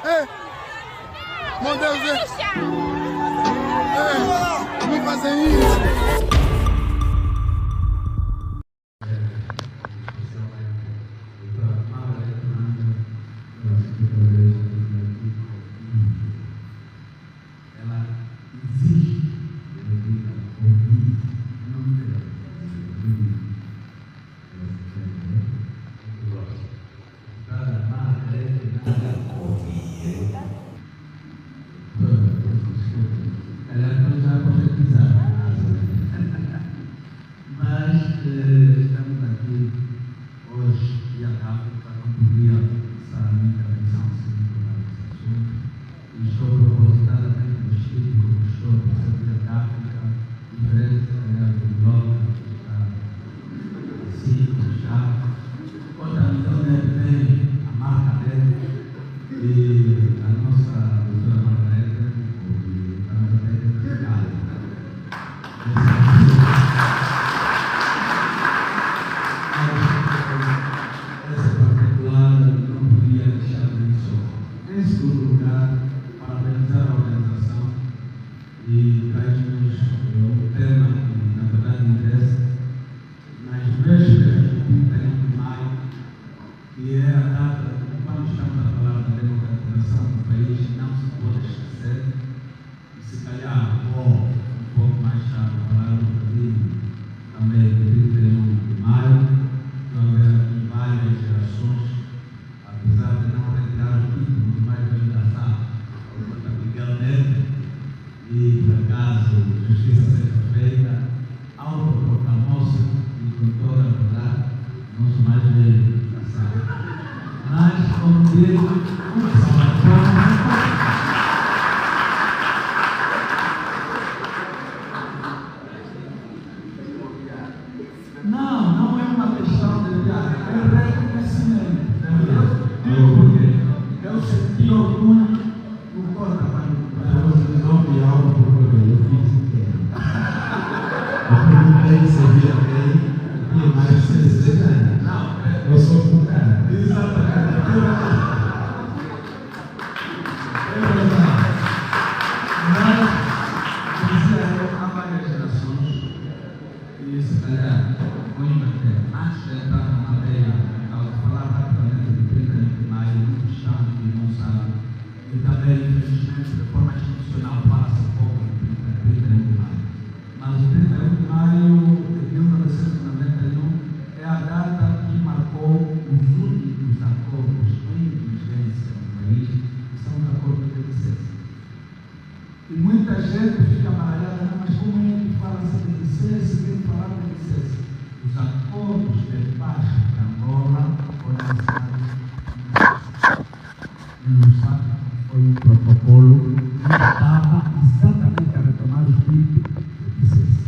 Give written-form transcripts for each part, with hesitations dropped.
Meu Deus, não fazem isso. Não é uma questão de piada, é reconhecimento. Digo por quê? Eu senti orgulho por conta da vocês ouvem algo por eu fiz o que era. Eu perguntei se havia alguém que tinha mais de 16 anos. Não, eu sou um cara. Exatamente. É verdade. Mas, dizia há várias gerações, e se calhar, antes de entrar na matéria, ao falar rapidamente do 31 de maio, muitos sabem e não sabem, e também, infelizmente, de forma institucional, fala-se pouco do 31 de maio. Mas o 31 de maio de 1991 é a data que marcou os únicos acordos em vigência no país, que são os acordos de licença. E muita gente fica amarelada, mas como é que fala-se de licença? Quem falar de licença? Os acordos de paz de Angola foram assinados em Lusaka. Foi um protocolo que estava exatamente a retomar o espírito de licença.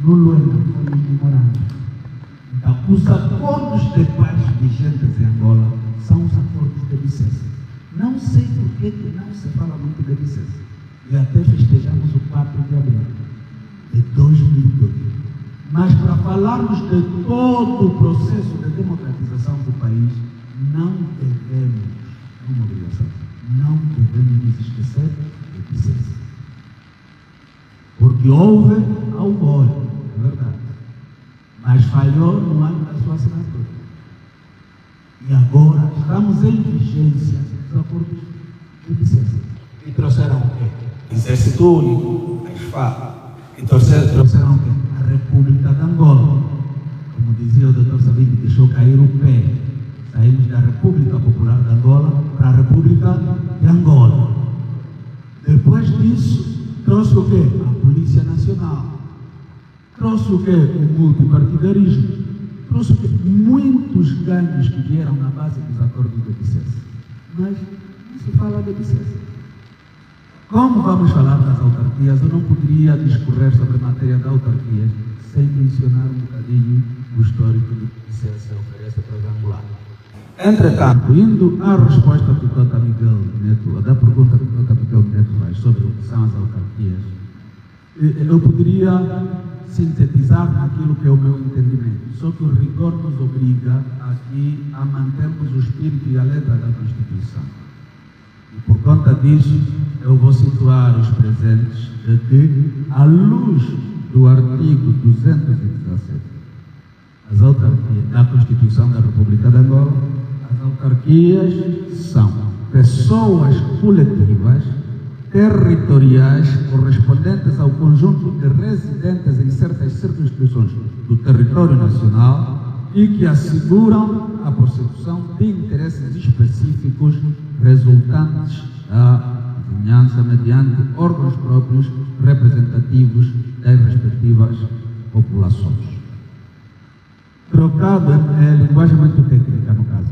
No Luanda foi um memorando. Então, os acordos de paz vigentes em Angola são os acordos de licença. Não sei por que não se fala muito de licença. E até festejamos o 4 de abril de 2002. Mas para falarmos de todo o processo de democratização do país, não devemos, uma obrigação, não devemos nos esquecer de licença. Porque houve algoritmo, é verdade, mas falhou no ano da sua assinatura. E agora estamos em vigência dos acordos de licença. E trouxeram o quê? Exército Único, a SFA. E trouxeram o quê? A República de Angola. Como dizia o Dr. Sabino, deixou cair o pé. Saímos da República Popular de Angola para a República de Angola. Depois disso, trouxe o quê? A Polícia Nacional. Trouxe o quê? O multipartidarismo. Trouxe o quê? Muitos ganhos que vieram na base dos acordos de licença. Mas não se fala de licença. Como vamos falar das autarquias, eu não poderia discorrer sobre a matéria da autarquia sem mencionar um bocadinho o histórico de que licença oferece para os angolanos. Entretanto, indo à resposta do Dr. Miguel Neto, da pergunta que o Dr. Miguel Neto faz sobre o que são as autarquias, eu poderia sintetizar naquilo que é o meu entendimento, só que o rigor nos obriga aqui a mantermos o espírito e a letra da Constituição. E por conta disso, eu vou situar os presentes de que, à luz do artigo 217 da Constituição da República de Angola, as autarquias são pessoas coletivas territoriais correspondentes ao conjunto de residentes em certas circunscrições do território nacional e que asseguram a prossecução de interesses específicos resultantes da vizinhança mediante órgãos próprios representativos das respectivas populações. Trocado, é linguagem muito técnica no caso,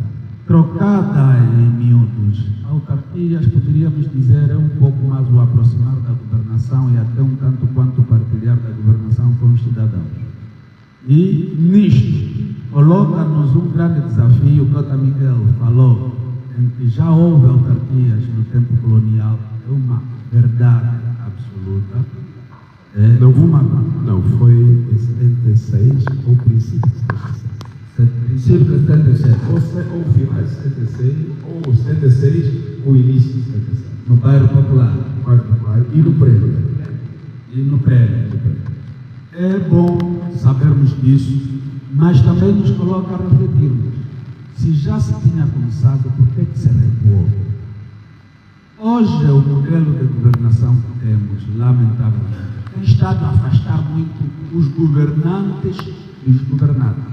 trocada em miúdos, autarquias, poderíamos dizer, é um pouco mais o aproximar da governação e até um tanto quanto partilhar da governação com os cidadãos. E nisto, coloca-nos um grande desafio, que o Miguel falou, em que já houve autarquias no tempo colonial, é uma verdade absoluta. Não foi em 76 ou princípio de 76? Princípio de 77. Ou final de 76, ou 76, ou início de 77. No bairro Popular. E no prédio. E no prédio. É bom sabermos disso, mas também nos coloca a refletirmos. Se já se tinha começado, por que se recuou? Hoje, o modelo de governação que temos, lamentavelmente, tem estado a afastar muito os governantes e os governados.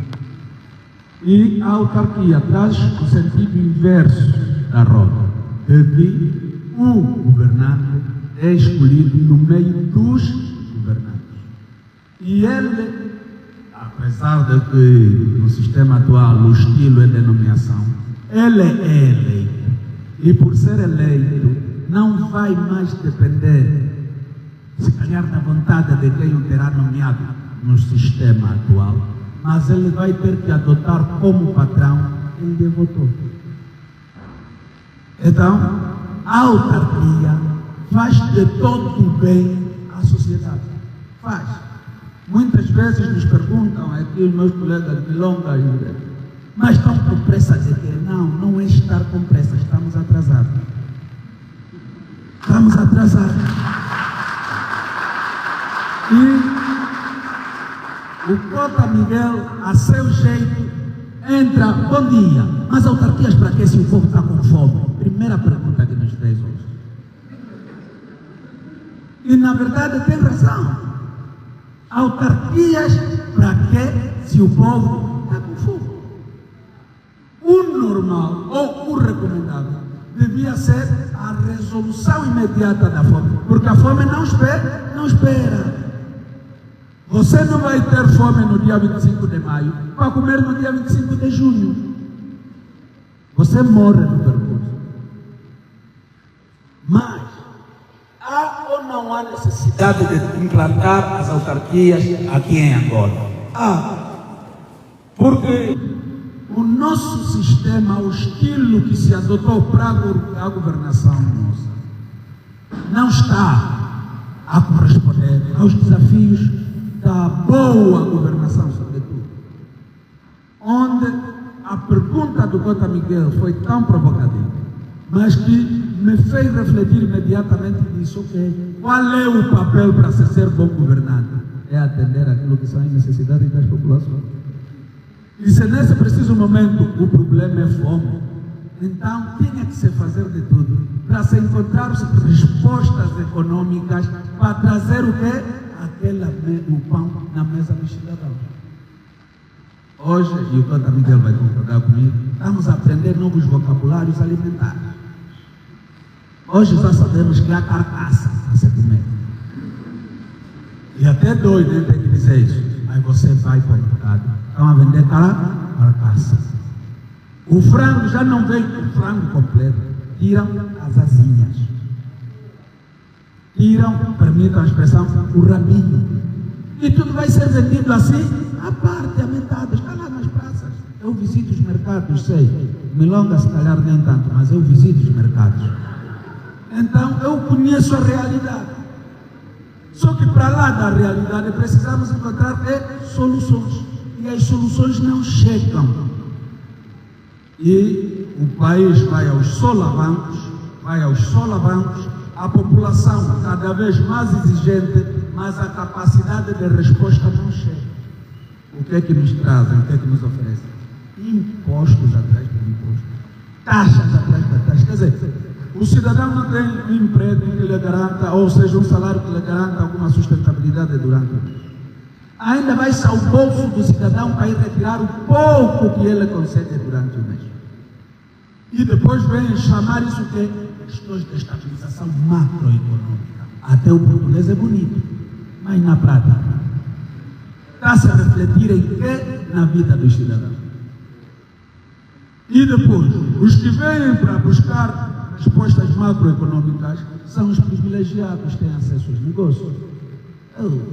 E a autarquia traz o sentido inverso da roda, de que o governante é escolhido no meio dos governantes. E ele, apesar de que no sistema atual o estilo é de nomeação, ele é eleito. E por ser eleito, não vai mais depender, se calhar, da vontade de quem o terá nomeado no sistema atual, mas ele vai ter que adotar como patrão quem lhe votou. Então, a autarquia faz de todo o bem à sociedade. Faz. Muitas vezes nos perguntam aqui os meus colegas de longa vida, mas estão com pressa de quê? Não é estar com pressa, estamos atrasados. Estamos atrasados. E o Cota Miguel, a seu jeito, entra, bom dia, mas autarquias para quê se o povo está com fome? Primeira pergunta que nos fez hoje. E na verdade tem razão. Autarquias para quê se o povo está com fome? O normal ou o recomendável devia ser a resolução imediata da fome, porque a fome não espera. Você não vai ter fome no dia 25 de maio para comer no dia 25 de junho. Você morre no percurso. Mas há ou não há necessidade de implantar as autarquias aqui em Angola? Porque o nosso sistema, o estilo que se adotou para a governação nossa, não está a corresponder aos desafios da boa governação, sobretudo. Onde a pergunta do Cota Miguel foi tão provocativa, mas que me fez refletir imediatamente e disse, ok, qual é o papel para se ser bom governante? É atender aquilo que são as necessidades das populações. E se nesse preciso momento o problema é fome, então tinha que se fazer de tudo para se encontrar respostas econômicas para trazer o quê? O pão na mesa do cidadão. Hoje, e o Cota Miguel vai concordar comigo, estamos a aprender novos vocabulários alimentares. Hoje já sabemos que há carcaça a se comer. E até doido tem que dizer isso. Aí você vai para o mercado, estão a vender carcaça. O frango já não vem com o frango completo, tiram as asinhas. Tiram, permitam a expressão, o rabinho. E tudo vai ser vendido assim, à parte, a metade, está lá nas praças. Eu visito os mercados, sei. Milonga se calhar nem tanto, mas eu visito os mercados. Então eu conheço a realidade. Só que para lá da realidade precisamos encontrar soluções. E as soluções não chegam. E o país vai aos solavancos vai aos solavancos, a população cada vez mais exigente, mas a capacidade de resposta não chega. O que é que nos trazem? O que é que nos oferecem? Impostos atrás de impostos, taxas atrás da taxa. Quer dizer, o cidadão não tem um emprego que lhe garanta, ou seja, um salário que lhe garanta alguma sustentabilidade durante o mês. Ainda vai-se ao bolso do cidadão para ir retirar o pouco que ele consegue durante o mês. E depois vem chamar isso de questões de estabilização macroeconômica. Até o português é bonito, mas na prática está-se a refletir em quê? Na vida dos cidadãos. E depois, os que vêm para buscar respostas macroeconômicas são os privilegiados, têm acesso aos negócios.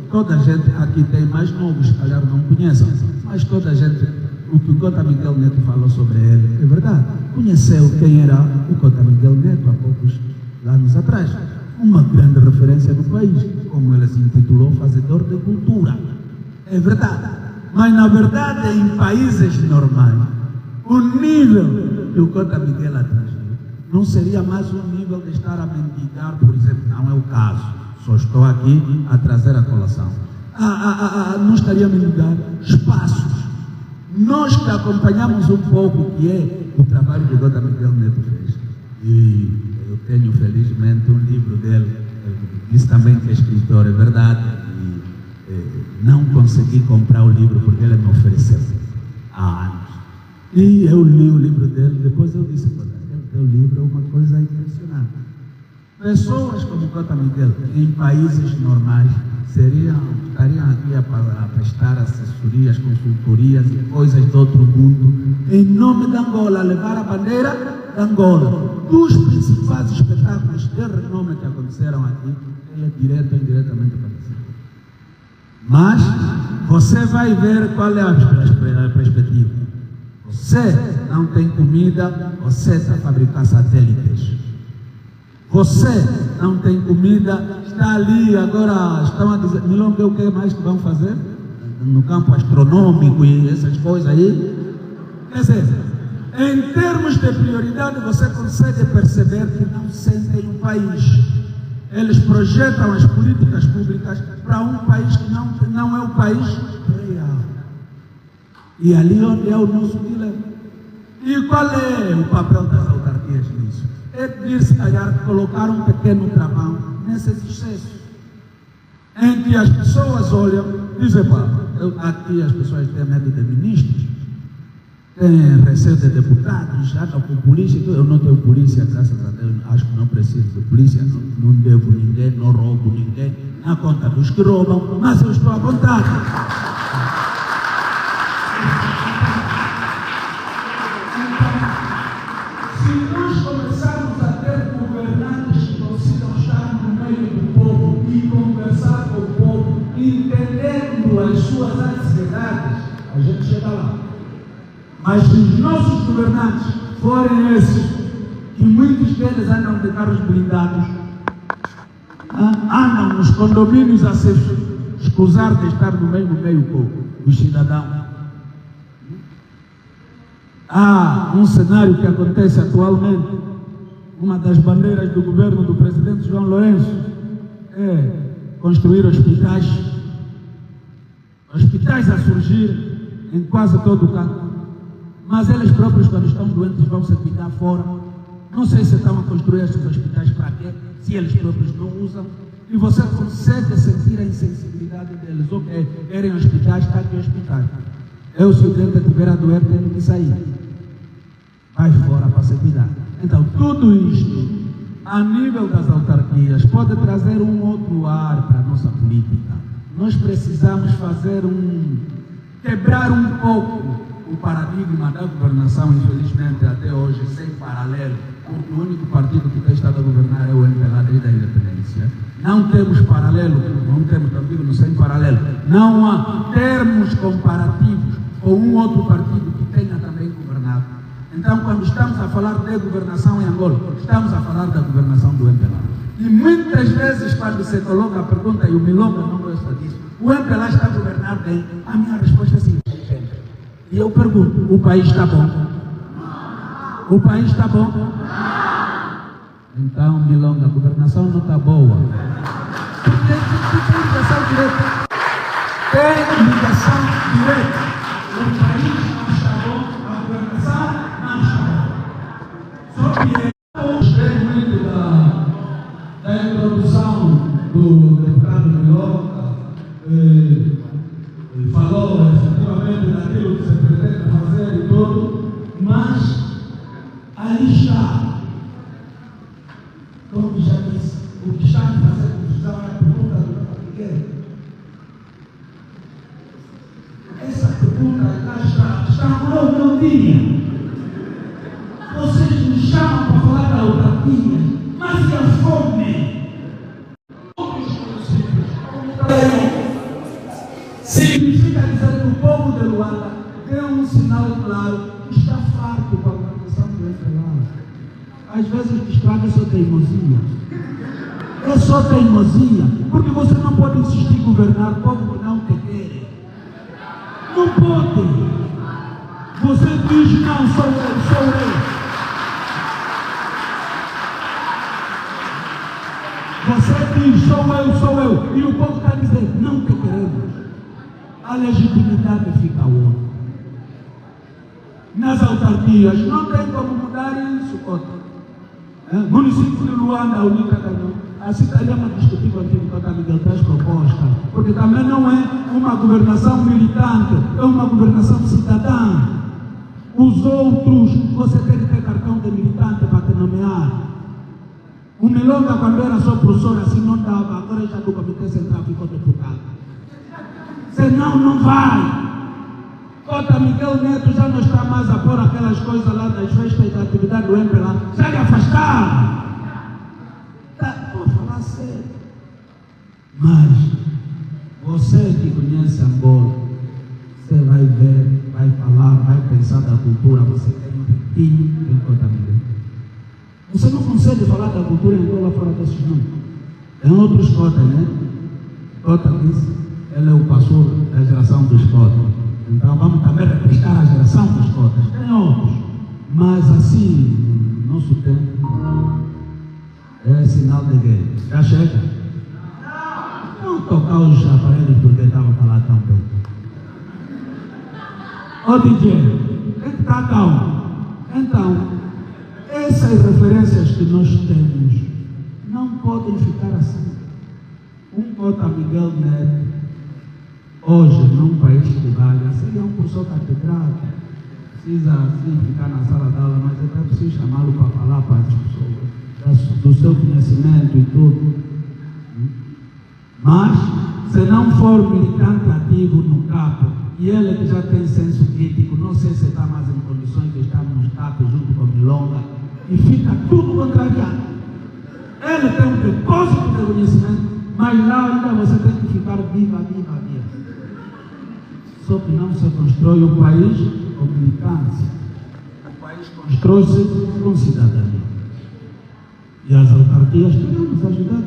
Toda a gente aqui tem mais novos, se calhar não conhecem, mas toda a gente, o que o Cota Miguel Neto falou sobre ele, é verdade. Conheceu quem era o Cota Miguel Neto há poucos anos atrás. Uma grande referência no país, como ele se intitulou, fazedor de cultura. É verdade. Mas, na verdade, em países normais, o nível que o Cota Miguel atingiu não seria mais um nível de estar a mendigar, por exemplo, não é o caso. Só estou aqui a trazer a colação. Não estaria a mendigar espaços. Nós que acompanhamos um pouco o que é o trabalho que o Cota Miguel Neto fez. E eu tenho, felizmente, um livro dele. Disse também que é escritor, é verdade. E não consegui comprar o livro porque ele me ofereceu há anos. E eu li o livro dele, depois eu disse, o livro é uma coisa impressionante. Pessoas como Cota Miguel, em países normais, estariam aqui a prestar assessorias, consultorias e coisas do outro mundo, em nome da Angola, levar a bandeira da Angola. Dos principais espetáculos de renome que aconteceram aqui, ele é direto ou indiretamente participou. Mas você vai ver qual é a perspectiva. Você não tem comida, você está a fabricar satélites. Você não tem comida, está ali, agora estão a dizer, Milonga, o que mais que vão fazer? No campo astronômico e essas coisas aí. Quer dizer, em termos de prioridade, você consegue perceber que não sentem um país. Eles projetam as políticas públicas para um país que não é o país real. E ali onde é o nosso dilema. E qual é o papel das autarquias nisso? É de, se calhar, colocar um pequeno travão nesses excessos, em que as pessoas olham e dizem, aqui as pessoas têm medo de ministros, têm receio de deputados, andam com polícia. Eu não tenho polícia, graças a Deus, acho que não preciso de polícia, não devo ninguém, não roubo ninguém, na conta dos que roubam, mas eu estou à vontade. Entendendo as suas ansiedades, a gente chega lá. Mas se os nossos governantes forem esses, e muitos deles andam de carros blindados, andam nos condomínios a se escusar de estar no meio do cidadão. Há um cenário que acontece atualmente, uma das bandeiras do governo do presidente João Lourenço é construir hospitais a surgir em quase todo o canto, mas eles próprios, quando estão doentes, vão se cuidar fora. Não sei se estão a construir esses hospitais para quê, se eles próprios não usam, e você consegue sentir a insensibilidade deles. Ok, querem hospitais, está aqui hospitais. Eu, se o cliente estiver a doer, tenho que sair. Vai fora para se cuidar. Então, tudo isto, a nível das autarquias, pode trazer um outro ar para a nossa política. Nós precisamos quebrar um pouco o paradigma da governação, infelizmente, até hoje, sem paralelo, porque o único partido que tem estado a governar é o MPLA desde a independência. Não temos paralelo, não temos, digo, sem paralelo. Não há termos comparativos com um outro partido que tenha também governado. Então, quando estamos a falar de governação em Angola, estamos a falar da governação do MPLA. E muitas vezes, quando se coloca a pergunta, e o Milonga não gosta disso, o MPLA está a governar bem? A minha resposta é sim. E eu pergunto, o país está bom? O país está bom? Então, Milonga, a governação não está boa. Tem ligação direta. Tem ligação direta. O país não está bom, a governação não está boa. Só que eu gostei muito da introdução do deputado Milonga. Ele falou efetivamente daquilo que se pretende fazer e tudo, mas ali está. Como já disse, o que está a fazer confusão é a pergunta do Dr. Miguel. Essa pergunta está no meu dia. Vocês me chamam para falar da autarquia, mas e a fome? Outros municípios, significa dizer que o povo de Luanda deu um sinal claro que está farto com a organização do FLA. Às vezes o estrago é só teimosia. É só teimosia. Porque você não pode insistir em governar o povo que não te quer. Não pode. Você diz, não, sou eu. Você diz, sou eu. E o povo está dizendo, não te queremos. A legitimidade fica outra. Nas autarquias não tem como mudar isso, outra. Município de Luanda, a única canhão. Assim estaríamos discutindo com o Dr. Miguel traz proposta, porque também não é uma governação militante, é uma governação cidadã. Os outros, você tem que ter cartão de militante para te nomear. O Milonga, quando era só professor, assim não dava, agora já do Comitê Central ficou deputado. Senão não vai. Dr. Miguel Neto já não está mais a pôr aquelas coisas lá das festas e da atividade do MPLA. Já lhe afastaram. Vou falar sério. Mas você que conhece Angola, você vai ver, vai falar, vai pensar da cultura, você tem um riquinho em Dr. Miguel. Você não consegue falar da cultura em Angola fora desses nomes. Tem outros cotas, né? Cota disse, ele é o pastor da geração dos cotas. Então vamos também refrescar a geração dos cotas. Tem outros. Mas assim, no nosso tempo, é sinal de guerra. Já chega? Não tocar os aparelhos porque estavam falando tão bem. Ô DJ, tem que estar calmo. Então, essas referências que nós temos não podem ficar assim. Um Dr. Miguel Neto, hoje, num país que valha, seria um professor catedrático, precisa assim ficar na sala de aula, mas é preciso chamá-lo para falar para as pessoas, do seu conhecimento e tudo. Mas, se não for militante ativo no CAP, e ele que já tem senso crítico, não sei se está mais em condições de estar nos CAP junto com Milonga, e fica tudo contrariado. Ele tem um depósito de conhecimento, mas lá ainda você tem que ficar viva. Só que não se constrói o país com militância. O país constrói-se com cidadania. E as autarquias podem nos ajudar.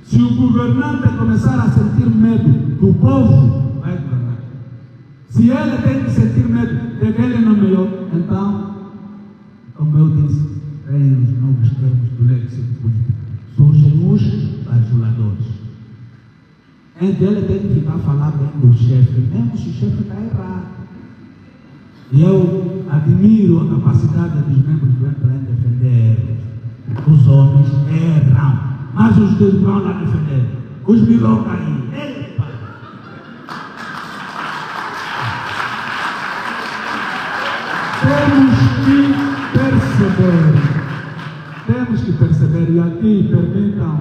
Se o governante começar a sentir medo do povo, vai governar. Se ele tem que sentir medo de que ele nomeou, então, como eu disse, tem os novos termos do léxico político. Surgem os bajuladores. Ele tem que ficar falando bem do chefe, mesmo se o chefe está errado. E eu admiro a capacidade dos membros do MPLA em defender. Os homens erram, mas os dois vão lá defender. Os Milonga aí. Temos que perceber, e aqui permitam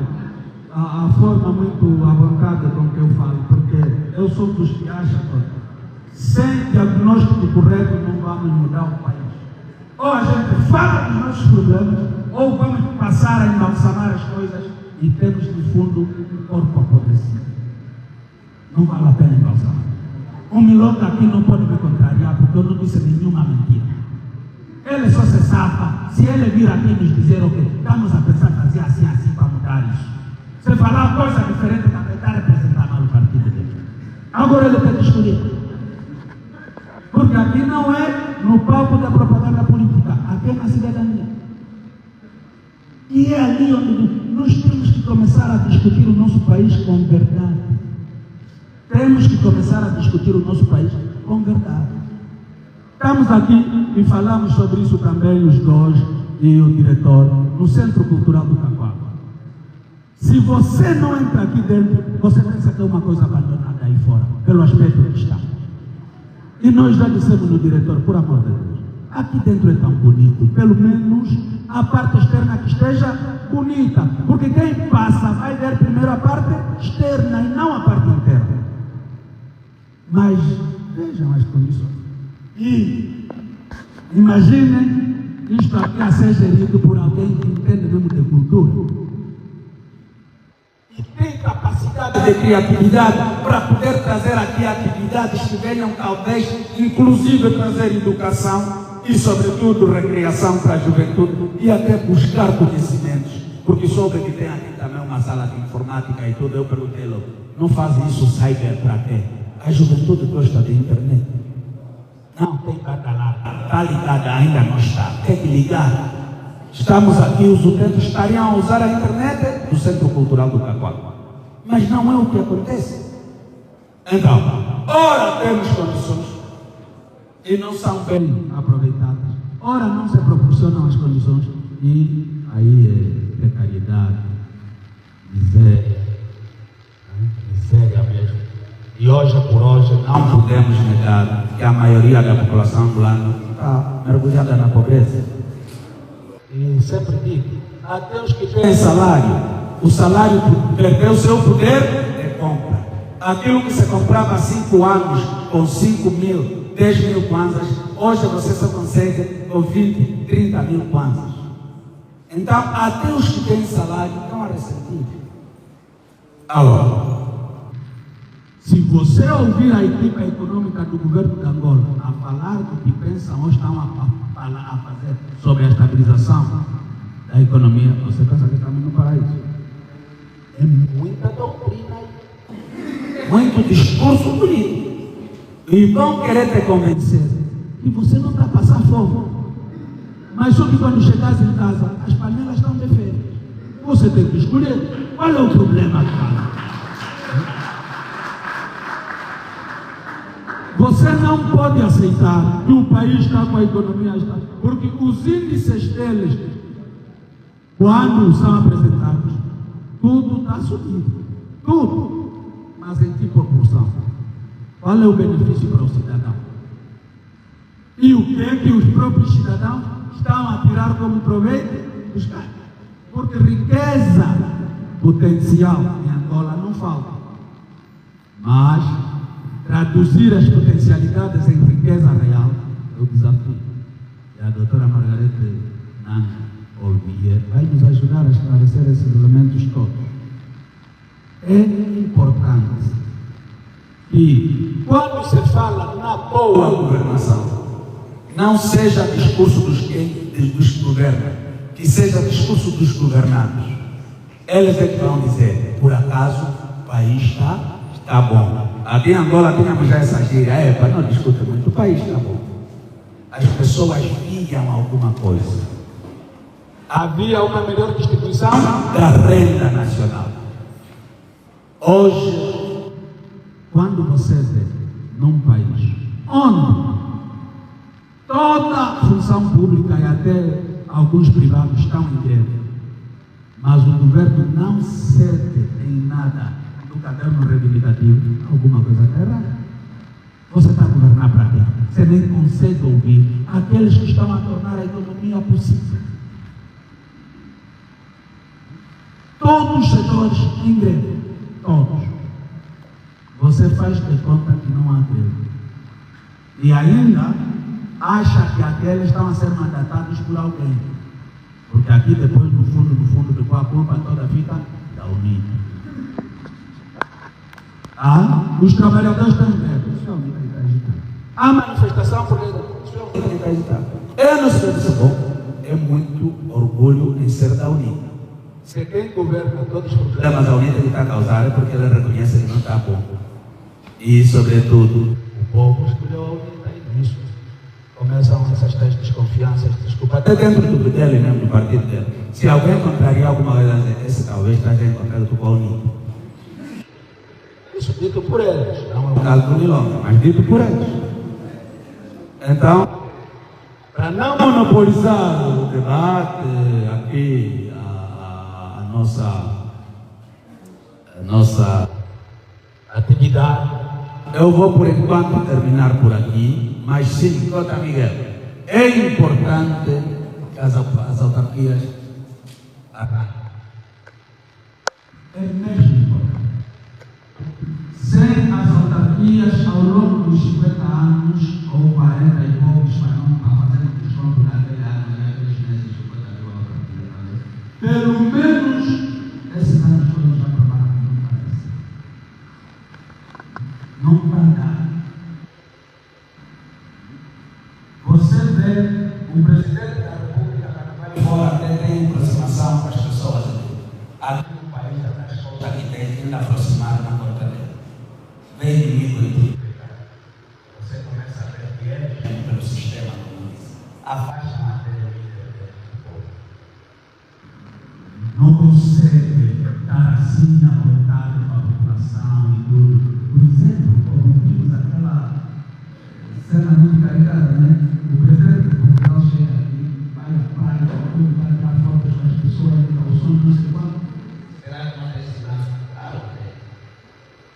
a forma muito à vontade com que eu falo, porque eu sou dos que acham que sem diagnóstico correto não vamos mudar o país. Ou a gente fala dos nossos problemas, ou vamos passar a embalsamar as coisas e temos de fundo um corpo apodrecido. Não vale a pena embalsamar. O Milonga aqui não pode me contrariar, porque eu não disse nenhuma mentira. Ele só se safa se ele vir aqui nos dizer o que estamos a pensar fazer assim para mudar isso. Se falar coisa diferente para tentar representar mal o partido dele. Agora ele tem que escolher. Porque aqui não é no palco da propaganda política, aqui é na cidadania. E é ali onde nós temos que começar a discutir o nosso país com verdade. Temos que começar a discutir o nosso país com verdade. Estamos aqui e falamos sobre isso também, os dois e o diretor, no Centro Cultural do Cacoaba. Se você não entra aqui dentro, você pensa que é uma coisa abandonada aí fora, pelo aspecto que está. E nós já dissemos no diretor, por amor de Deus, aqui dentro é tão bonito, pelo menos a parte externa que esteja bonita, porque quem passa vai ver primeiro a parte externa e não a parte interna. Mas vejam as condições. E imaginem isto aqui a ser gerido por alguém que entende mesmo de cultura e tem capacidade de criatividade para poder trazer aqui atividades que venham talvez inclusive trazer educação e sobretudo recreação para a juventude e até buscar conhecimentos, porque soube que tem aqui também uma sala de informática e tudo. Eu perguntei-lo, não faz isso cyber para quê? A juventude gosta de internet. Não, tem banda lá, está ligada, ainda não está, tem que ligar. Estamos aqui, os utentes estariam a usar a internet do Centro Cultural do Cacoaba. Mas não é o que acontece. Então, ora temos condições e não são bem aproveitadas. Ora não se proporcionam as condições e aí é precariedade, miséria mesmo. E hoje por hoje não podemos negar que a maioria da população angolana está mergulhada na pobreza. E sempre digo, até os que têm salário, o salário perdeu o seu poder de compra. Aquilo que se comprava há 5 anos com 5 mil, 10 mil kwanzas, hoje você só consegue com 20, 30 mil kwanzas. Então, até os que têm salário estão a ressentir. Agora, se você ouvir a equipe econômica do governo de Angola a falar do que pensam ou estão a fazer sobre a estabilização da economia, você pensa que estamos no paraíso. É muita doutrina, muito discurso bonito. E vão querer te convencer que você não está a passar fome. Mas só que quando chegares em casa, as panelas estão de férias. Você tem que escolher. Qual é o problema, cara? Você não pode aceitar que o país está com a economia está, porque os índices deles, quando são apresentados, tudo está subindo, tudo, mas em que proporção? Qual é o benefício para o cidadão? E o que é que os próprios cidadãos estão a tirar como proveito dos caras? Porque riqueza potencial em Angola não falta, mas traduzir as potencialidades em riqueza real é o desafio. E a doutora Margarete Nanga Olvier vai nos ajudar a esclarecer esses elementos todos. É importante que, quando se fala na boa governação, não seja discurso dos que governam, que seja discurso dos governados. Eles é que vão dizer, por acaso o país está bom. Aqui em Angola tínhamos já essa gíria, não discuta muito, o país está bom. As pessoas viam alguma coisa. Havia uma melhor distribuição da renda nacional. Hoje, quando você vê num país onde toda a função pública e até alguns privados estão em greve, mas o governo não cede em nada no caderno reivindicativo, alguma coisa está errada. Você está a governar para quê? Você nem consegue ouvir aqueles que estão a tornar a economia possível. Todos os setores em greve, todos. Você faz de conta que não há greve. E ainda acha que aqueles estão a ser mandatados por alguém. Porque aqui depois, no fundo, depois a culpa toda fica da União. Os trabalhadores estão em greve. Isso é o único que está agitado. A manifestação por isso é o único que está agitado. Eu não sei se é bom. É muito orgulho em ser da União. Se quem governa todos os problemas da União que está a causar é porque ele reconhece que não está bom. E, sobretudo, o povo escolheu a União nisso. começam essas tais desconfianças, desculpa, até dentro do dele mesmo, do partido dele. Se alguém contraria alguma coisa, esse talvez esteja encontrado com o Paulinho. Isso dito por eles, não é o caso do Nilonga, mas dito por eles. Então, para não monopolizar o debate aqui, a nossa atividade, eu vou por enquanto terminar por aqui, mas sim, Cota Miguel, é importante que as autarquias arranquem. É mesmo importante. Sem as autarquias, ao longo dos 50 anos, ou 40 e poucos, para não fazer um desconto naquele ano, naqueles meses, 50 mil autarquias, pelo menos esses anos todos já provaram que não parece. Não vai dar. Você vê, o presidente da República, quando vai embora, até tem aproximação com as pessoas. Aqui no país, as pessoas aqui têm aproximar na conta dele. Vem inimigo em ti. Você começa a ver que ele vem pelo sistema comunista. Afasta a matéria dele. Não consegue estar assim à vontade para a população e tudo. Por exemplo, como vimos aquela cena muito carregada, né? O presidente de Portugal chega aqui, vai à praia, vai tirar fotos com as pessoas, ao som, não sei quanto. Será que não precisa? Claro, né?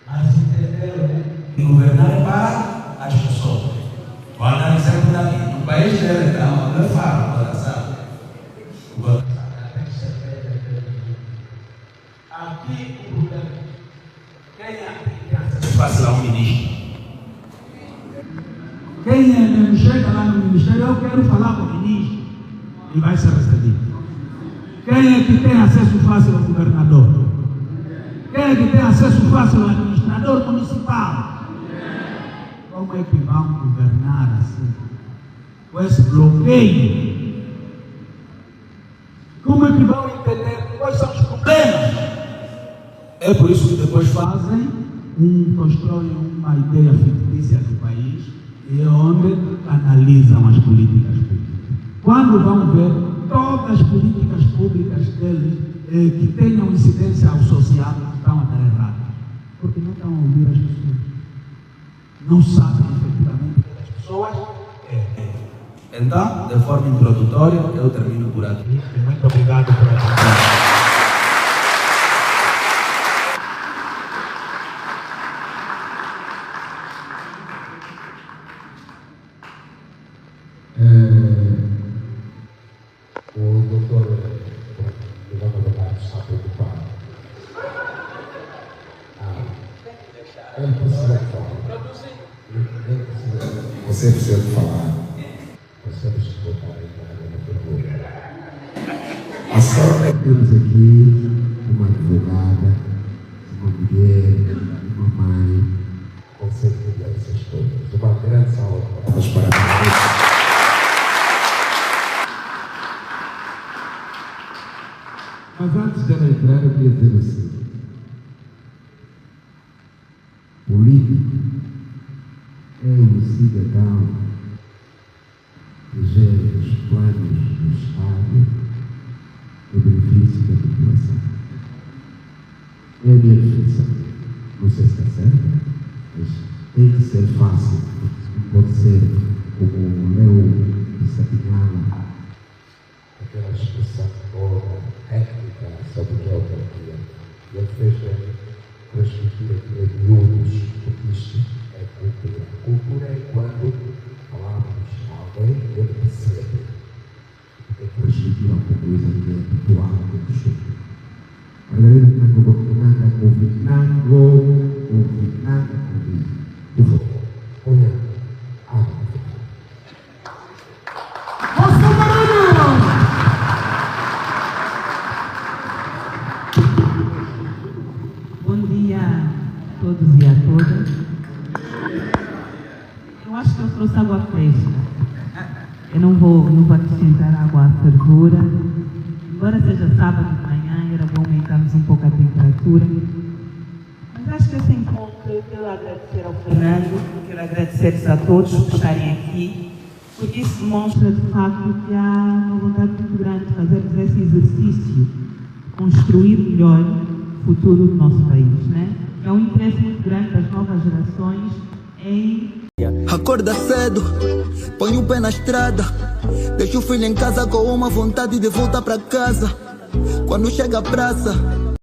Mas entenderam, né? Que governar é para as pessoas. Vou dar um exemplo daqui. No país dele, então, eu falo, coração. O governo tem que ser feito. Aqui, o problema. Quem é que tem acesso fácil a um ministro? Quem não chega lá no ministério, eu quero falar com o ministro. E vai ser recebido. Quem é que tem acesso fácil ao governador? Quem é que tem acesso fácil ao administrador municipal? Como é que vão governar assim? Com esse bloqueio? Como é que vão entender quais são os problemas? É por isso que depois constroem uma ideia fictícia do país e é onde analisam as políticas públicas. Quando vão ver todas as políticas públicas deles que tenham incidência ao social estão a dar errado. Porque não estão a ouvir as pessoas. Não sabem efetivamente que as pessoas Então, de forma introdutória, eu termino por aqui. Muito obrigado por atenção. O doutor Milonga Leonardo está preocupado. Ele precisa falar. Você precisa falar. Você precisa botar aí na pergunta. A senhora temos aqui uma advogada, uma mulher, uma mãe, conselho de crianças todas. Uma grande salva para os parabéns. Mas antes dela entrar, eu queria dizer assim: político é um cidadão que gera os planos do Estado em benefício da população. É a minha definição. Não sei se está certo, mas tem que ser fácil. Não pode ser como o Leo de Sapinhala, aquela expressão toda técnica sobre o que é autarquia. Ele fez transmitir aqui a miúdos, porque isto é cultura. Cultura é quando falamos a alguém e ele percebe. É transmitir alguma coisa que é habitual, que é costume. Margarida Nango, por favor, ponha água. Bom dia a todos e a todas. Eu acho que eu trouxe água fresca. Eu não vou acrescentar água à fervura. Embora seja sábado de manhã, era bom aumentarmos um pouco a temperatura. Mas acho que esse encontro, eu quero agradecer ao Fernando, quero agradecer a todos por estarem aqui. Porque isso demonstra, de facto, que há uma vontade muito grande de fazermos esse exercício de construir melhor o futuro do nosso país, né? É um interesse muito grande das novas gerações em... Acorda cedo, põe o pé na estrada, deixa o filho em casa com uma vontade de voltar para casa. Quando chega a praça,